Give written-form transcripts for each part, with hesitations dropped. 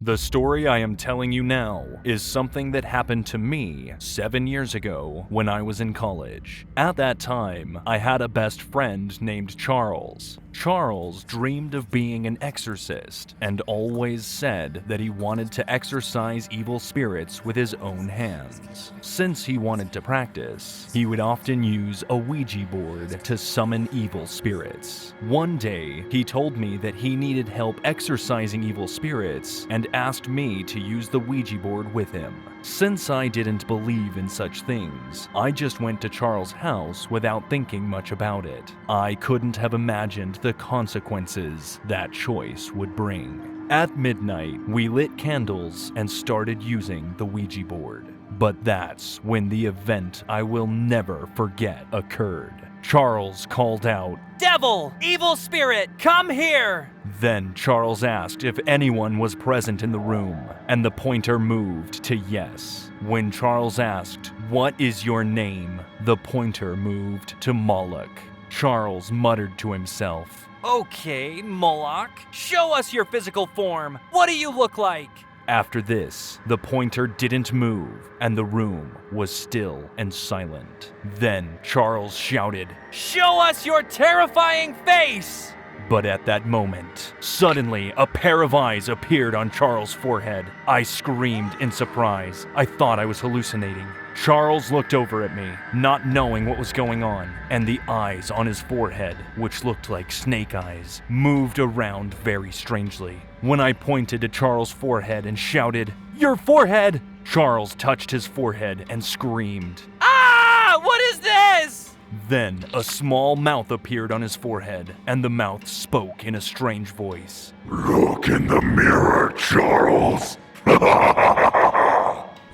The story I am telling you now is something that happened to me 7 years ago when I was in college. At that time, I had a best friend named Charles. Charles dreamed of being an exorcist and always said that he wanted to exorcise evil spirits with his own hands. Since he wanted to practice, he would often use a Ouija board to summon evil spirits. One day, he told me that he needed help exorcising evil spirits and asked me to use the Ouija board with him. Since I didn't believe in such things, I just went to Charles' house without thinking much about it. I couldn't have imagined the consequences that choice would bring. At midnight, we lit candles and started using the Ouija board. But that's when the event I will never forget occurred. Charles called out, "Devil! Evil spirit! Come here!" Then Charles asked if anyone was present in the room, and the pointer moved to yes. When Charles asked, "What is your name?" the pointer moved to Moloch. Charles muttered to himself, "Okay, Moloch, show us your physical form. What do you look like?" After this, the pointer didn't move, and the room was still and silent. Then Charles shouted, "Show us your terrifying face!" But at that moment, suddenly a pair of eyes appeared on Charles' forehead. I screamed in surprise. I thought I was hallucinating. Charles looked over at me, not knowing what was going on, and the eyes on his forehead, which looked like snake eyes, moved around very strangely. When I pointed to Charles' forehead and shouted, "Your forehead!" Charles touched his forehead and screamed. "Ah! What is this?" Then a small mouth appeared on his forehead, and the mouth spoke in a strange voice. "Look in the mirror, Charles."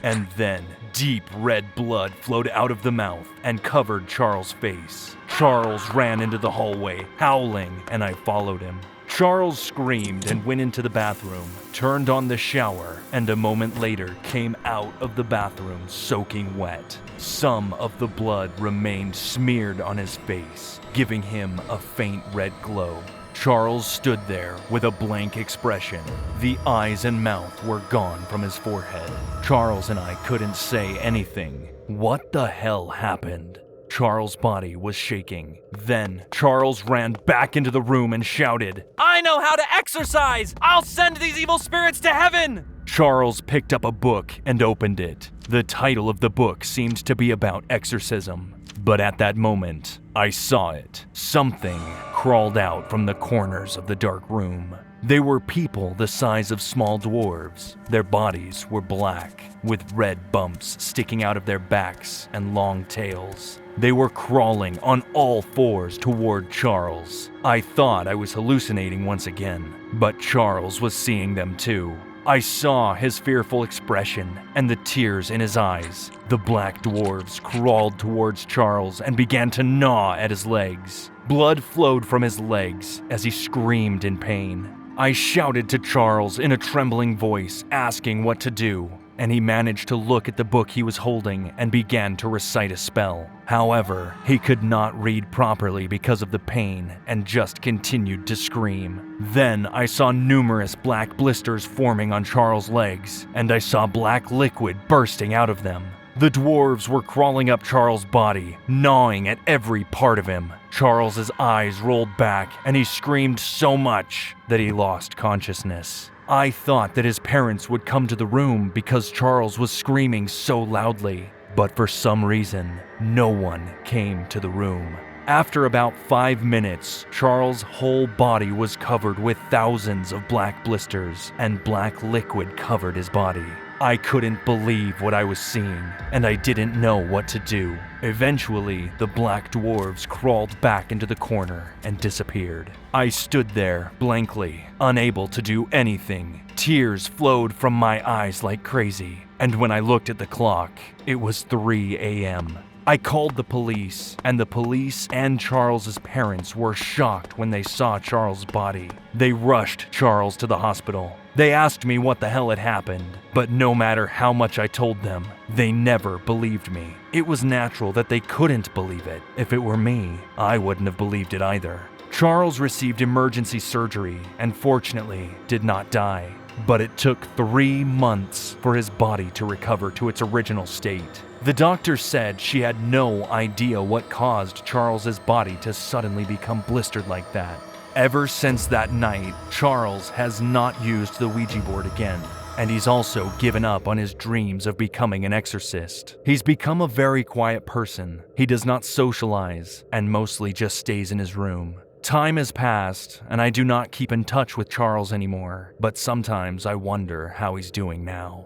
And then deep red blood flowed out of the mouth and covered Charles' face. Charles ran into the hallway, howling, and I followed him. Charles screamed and went into the bathroom, turned on the shower, and a moment later came out of the bathroom soaking wet. Some of the blood remained smeared on his face, giving him a faint red glow. Charles stood there with a blank expression. The eyes and mouth were gone from his forehead. Charles and I couldn't say anything. What the hell happened? Charles' body was shaking. Then Charles ran back into the room and shouted, "I know how to exorcise! I'll send these evil spirits to heaven!" Charles picked up a book and opened it. The title of the book seemed to be about exorcism. But at that moment, I saw it. Something crawled out from the corners of the dark room. They were people the size of small dwarves. Their bodies were black, with red bumps sticking out of their backs and long tails. They were crawling on all fours toward Charles. I thought I was hallucinating once again, but Charles was seeing them too. I saw his fearful expression and the tears in his eyes. The black dwarves crawled towards Charles and began to gnaw at his legs. Blood flowed from his legs as he screamed in pain. I shouted to Charles in a trembling voice, asking what to do, and he managed to look at the book he was holding and began to recite a spell. However, he could not read properly because of the pain and just continued to scream. Then I saw numerous black blisters forming on Charles' legs, and I saw black liquid bursting out of them. The dwarves were crawling up Charles' body, gnawing at every part of him. Charles's eyes rolled back, and he screamed so much that he lost consciousness. I thought that his parents would come to the room because Charles was screaming so loudly, but for some reason, no one came to the room. After about 5 minutes, Charles' whole body was covered with thousands of black blisters, and black liquid covered his body. I couldn't believe what I was seeing, and I didn't know what to do. Eventually, the black dwarves crawled back into the corner and disappeared. I stood there blankly, unable to do anything. Tears flowed from my eyes like crazy, and when I looked at the clock, it was 3 a.m. I called the police, and the police and Charles's parents were shocked when they saw Charles' body. They rushed Charles to the hospital. They asked me what the hell had happened, but no matter how much I told them, they never believed me. It was natural that they couldn't believe it. If it were me, I wouldn't have believed it either. Charles received emergency surgery and fortunately did not die. but it took 3 months for his body to recover to its original state. The doctor said she had no idea what caused Charles's body to suddenly become blistered like that. Ever since that night, Charles has not used the Ouija board again, and he's also given up on his dreams of becoming an exorcist. He's become a very quiet person. He does not socialize and mostly just stays in his room. Time has passed, and I do not keep in touch with Charles anymore, but sometimes I wonder how he's doing now.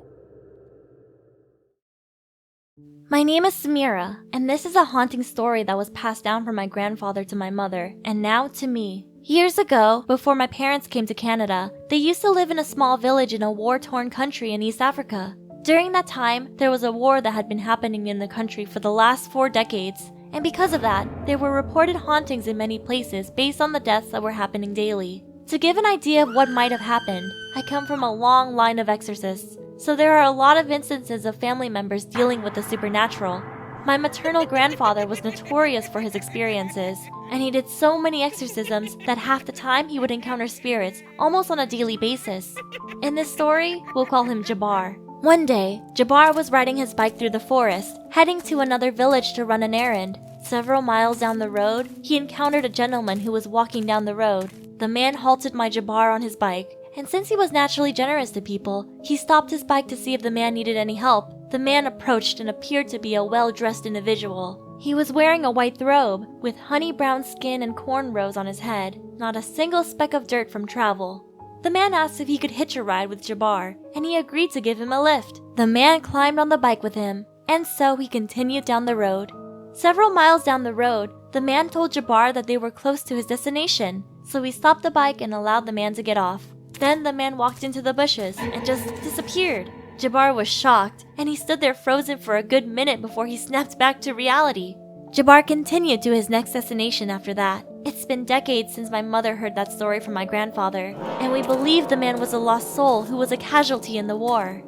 My name is Samira, and this is a haunting story that was passed down from my grandfather to my mother, and now to me. Years ago, before my parents came to Canada, they used to live in a small village in a war-torn country in East Africa. During that time, there was a war that had been happening in the country for the last 4 decades, and because of that, there were reported hauntings in many places based on the deaths that were happening daily. To give an idea of what might have happened, I come from a long line of exorcists, so there are a lot of instances of family members dealing with the supernatural. My maternal grandfather was notorious for his experiences, and he did so many exorcisms that half the time he would encounter spirits almost on a daily basis. In this story, we'll call him Jabbar. One day, Jabbar was riding his bike through the forest, heading to another village to run an errand. Several miles down the road, he encountered a gentleman who was walking down the road. The man halted my Jabbar on his bike, and since he was naturally generous to people, he stopped his bike to see if the man needed any help. The man approached and appeared to be a well-dressed individual. He was wearing a white robe, with honey-brown skin and cornrows on his head, not a single speck of dirt from travel. The man asked if he could hitch a ride with Jabbar, and he agreed to give him a lift. The man climbed on the bike with him, and so he continued down the road. Several miles down the road, the man told Jabbar that they were close to his destination, so he stopped the bike and allowed the man to get off. Then the man walked into the bushes and just disappeared. Jabbar was shocked, and he stood there frozen for a good minute before he snapped back to reality. Jabbar continued to his next destination after that. It's been decades since my mother heard that story from my grandfather, and we believe the man was a lost soul who was a casualty in the war.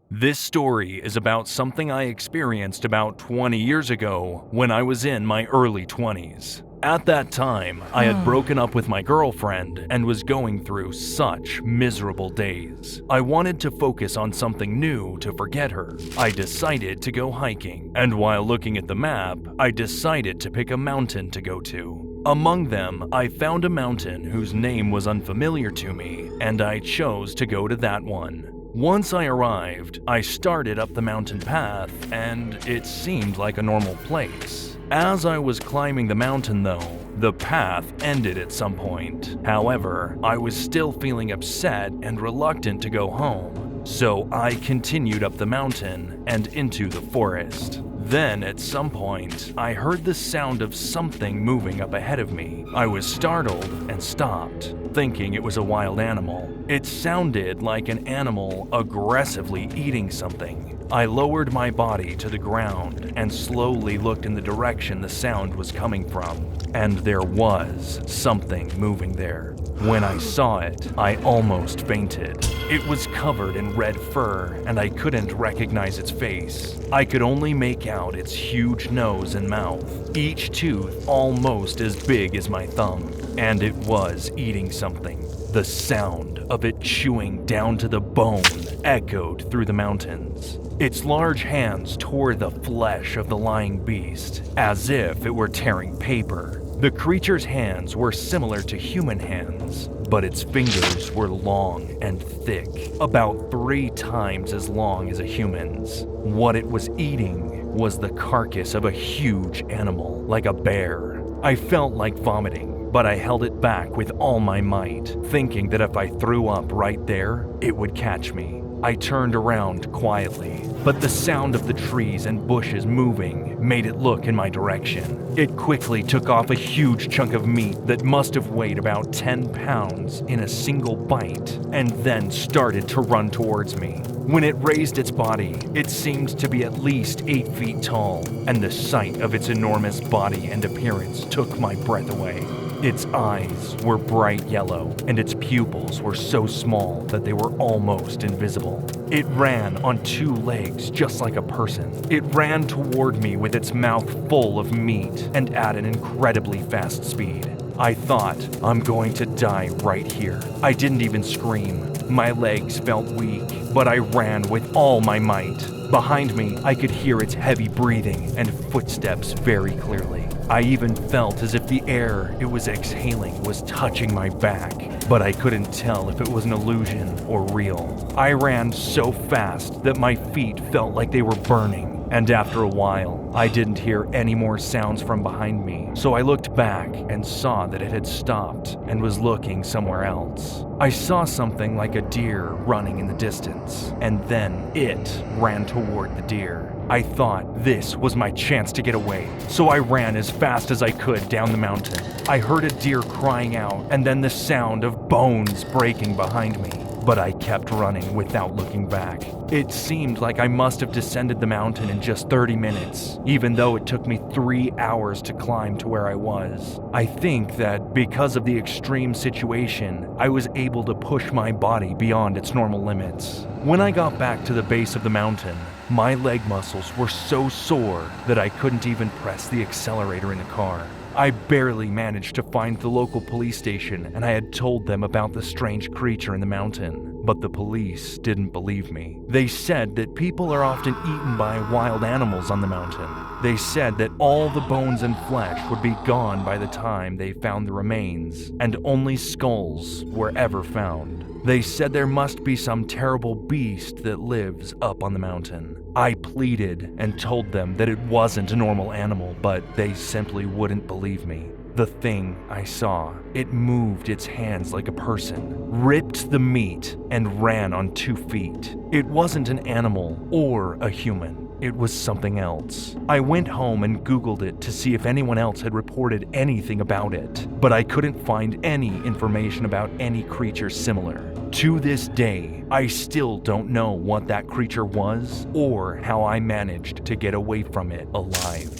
This story is about something I experienced about 20 years ago when I was in my early 20s. At that time, I had broken up with my girlfriend and was going through such miserable days. I wanted to focus on something new to forget her. I decided to go hiking, and while looking at the map, I decided to pick a mountain to go to. Among them, I found a mountain whose name was unfamiliar to me, and I chose to go to that one. Once I arrived, I started up the mountain path, and it seemed like a normal place. As I was climbing the mountain though, the path ended at some point. However, I was still feeling upset and reluctant to go home, so I continued up the mountain and into the forest. Then, at some point, I heard the sound of something moving up ahead of me. I was startled and stopped, thinking it was a wild animal. It sounded like an animal aggressively eating something. I lowered my body to the ground and slowly looked in the direction the sound was coming from, and there was something moving there. When I saw it, I almost fainted. It was covered in red fur, and I couldn't recognize its face. I could only make out its huge nose and mouth, each tooth almost as big as my thumb, and it was eating something. The sound of it chewing down to the bone echoed through the mountains. Its large hands tore the flesh of the lying beast, as if it were tearing paper. The creature's hands were similar to human hands, but its fingers were long and thick, about 3 times as long as a human's. What it was eating was the carcass of a huge animal, like a bear. I felt like vomiting, but I held it back with all my might, thinking that if I threw up right there, it would catch me. I turned around quietly, but the sound of the trees and bushes moving made it look in my direction. It quickly took off a huge chunk of meat that must have weighed about 10 pounds in a single bite, and then started to run towards me. When it raised its body, it seemed to be at least 8 feet tall, and the sight of its enormous body and appearance took my breath away. Its eyes were bright yellow, and its pupils were so small that they were almost invisible. It ran on 2 legs just like a person. It ran toward me with its mouth full of meat and at an incredibly fast speed. I thought, I'm going to die right here. I didn't even scream. My legs felt weak, but I ran with all my might. Behind me, I could hear its heavy breathing and footsteps very clearly. I even felt as if the air it was exhaling was touching my back, but I couldn't tell if it was an illusion or real. I ran so fast that my feet felt like they were burning, and after a while, I didn't hear any more sounds from behind me, so I looked back and saw that it had stopped and was looking somewhere else. I saw something like a deer running in the distance, and then it ran toward the deer. I thought this was my chance to get away, so I ran as fast as I could down the mountain. I heard a deer crying out and then the sound of bones breaking behind me, but I kept running without looking back. It seemed like I must have descended the mountain in just 30 minutes, even though it took me 3 hours to climb to where I was. I think that because of the extreme situation, I was able to push my body beyond its normal limits. When I got back to the base of the mountain, my leg muscles were so sore that I couldn't even press the accelerator in the car. I barely managed to find the local police station, and I had told them about the strange creature in the mountain, but the police didn't believe me. They said that people are often eaten by wild animals on the mountain. They said that all the bones and flesh would be gone by the time they found the remains, and only skulls were ever found. They said there must be some terrible beast that lives up on the mountain. I pleaded and told them that it wasn't a normal animal, but they simply wouldn't believe me. The thing I saw, it moved its hands like a person, ripped the meat, and ran on 2 feet. It wasn't an animal or a human. It was something else. I went home and Googled it to see if anyone else had reported anything about it, but I couldn't find any information about any creature similar. To this day, I still don't know what that creature was or how I managed to get away from it alive.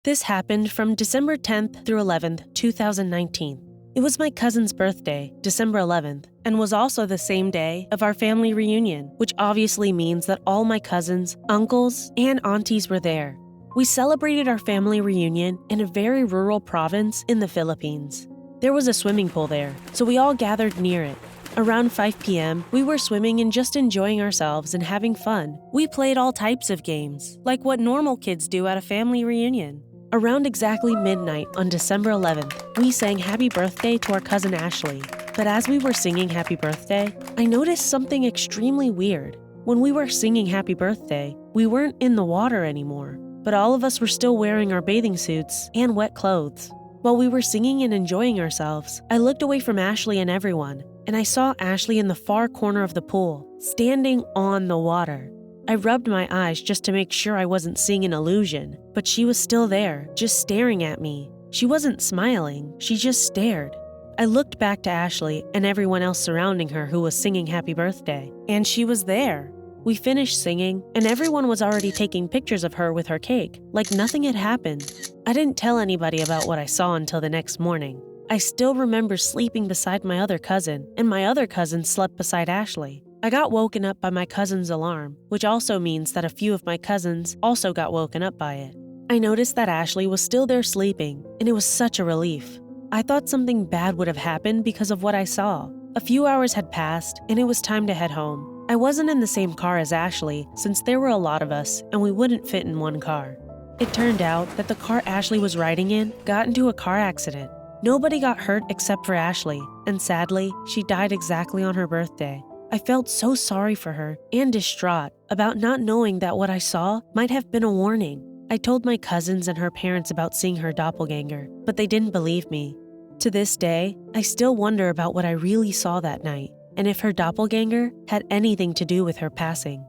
This happened from December 10th through 11th, 2019. It was my cousin's birthday, December 11th, and was also the same day of our family reunion, which obviously means that all my cousins, uncles, and aunties were there. We celebrated our family reunion in a very rural province in the Philippines. There was a swimming pool there, so we all gathered near it. Around 5 p.m., we were swimming and just enjoying ourselves and having fun. We played all types of games, like what normal kids do at a family reunion. Around exactly midnight on December 11th, we sang Happy Birthday to our cousin Ashley. But as we were singing Happy Birthday, I noticed something extremely weird. When we were singing Happy Birthday, we weren't in the water anymore, but all of us were still wearing our bathing suits and wet clothes. While we were singing and enjoying ourselves, I looked away from Ashley and everyone, and I saw Ashley in the far corner of the pool, standing on the water. I rubbed my eyes just to make sure I wasn't seeing an illusion, but she was still there, just staring at me. She wasn't smiling, she just stared. I looked back to Ashley and everyone else surrounding her who was singing Happy Birthday, and she was there. We finished singing, and everyone was already taking pictures of her with her cake, like nothing had happened. I didn't tell anybody about what I saw until the next morning. I still remember sleeping beside my other cousin, and my other cousin slept beside Ashley. I got woken up by my cousin's alarm, which also means that a few of my cousins also got woken up by it. I noticed that Ashley was still there sleeping, and it was such a relief. I thought something bad would have happened because of what I saw. A few hours had passed, and it was time to head home. I wasn't in the same car as Ashley, since there were a lot of us, and we wouldn't fit in one car. It turned out that the car Ashley was riding in got into a car accident. Nobody got hurt except for Ashley, and sadly, she died exactly on her birthday. I felt so sorry for her and distraught about not knowing that what I saw might have been a warning. I told my cousins and her parents about seeing her doppelganger, but they didn't believe me. To this day, I still wonder about what I really saw that night, and if her doppelganger had anything to do with her passing.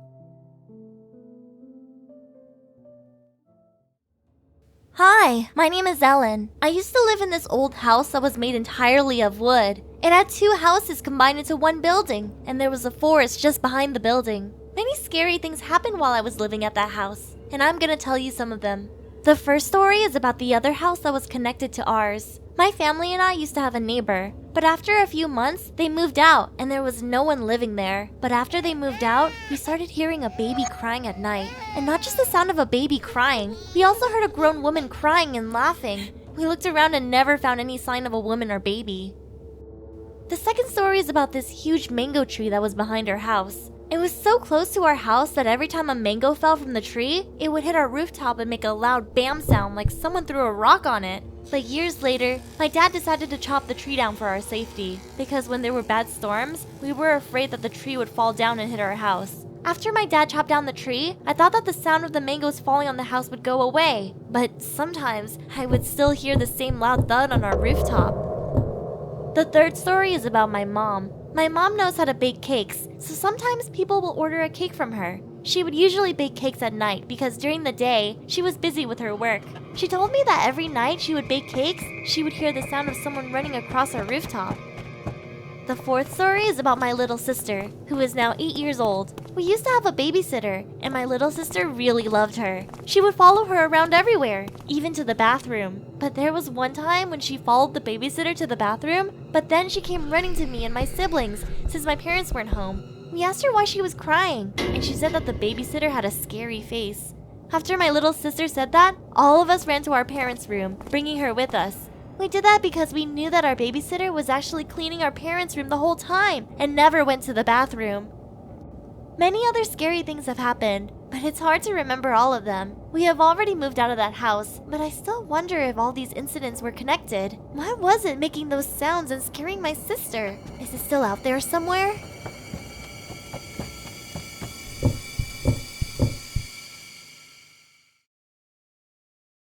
Hi, my name is Ellen. I used to live in this old house that was made entirely of wood. It had 2 houses combined into one building, and there was a forest just behind the building. Many scary things happened while I was living at that house, and I'm gonna tell you some of them. The first story is about the other house that was connected to ours. My family and I used to have a neighbor, But after a few months, they moved out and there was no one living there. But after they moved out, we started hearing a baby crying at night. And not just the sound of a baby crying, we also heard a grown woman crying and laughing. We looked around and never found any sign of a woman or baby. The second story is about this huge mango tree that was behind our house. It was so close to our house that every time a mango fell from the tree, it would hit our rooftop and make a loud bam sound like someone threw a rock on it. But years later, my dad decided to chop the tree down for our safety, because when there were bad storms, we were afraid that the tree would fall down and hit our house. After my dad chopped down the tree, I thought that the sound of the mangoes falling on the house would go away, but sometimes I would still hear the same loud thud on our rooftop. The third story is about my mom. My mom knows how to bake cakes, so sometimes people will order a cake from her. She would usually bake cakes at night because during the day, she was busy with her work. She told me that every night she would bake cakes, she would hear the sound of someone running across our rooftop. The fourth story is about my little sister, who is now 8 years old. We used to have a babysitter, and my little sister really loved her. She would follow her around everywhere, even to the bathroom. But there was one time when she followed the babysitter to the bathroom, but then she came running to me and my siblings since my parents weren't home. We asked her why she was crying, and she said that the babysitter had a scary face. After my little sister said that, all of us ran to our parents' room, bringing her with us. We did that because we knew that our babysitter was actually cleaning our parents' room the whole time and never went to the bathroom. Many other scary things have happened, but it's hard to remember all of them. We have already moved out of that house, but I still wonder if all these incidents were connected. What was it making those sounds and scaring my sister? Is it still out there somewhere?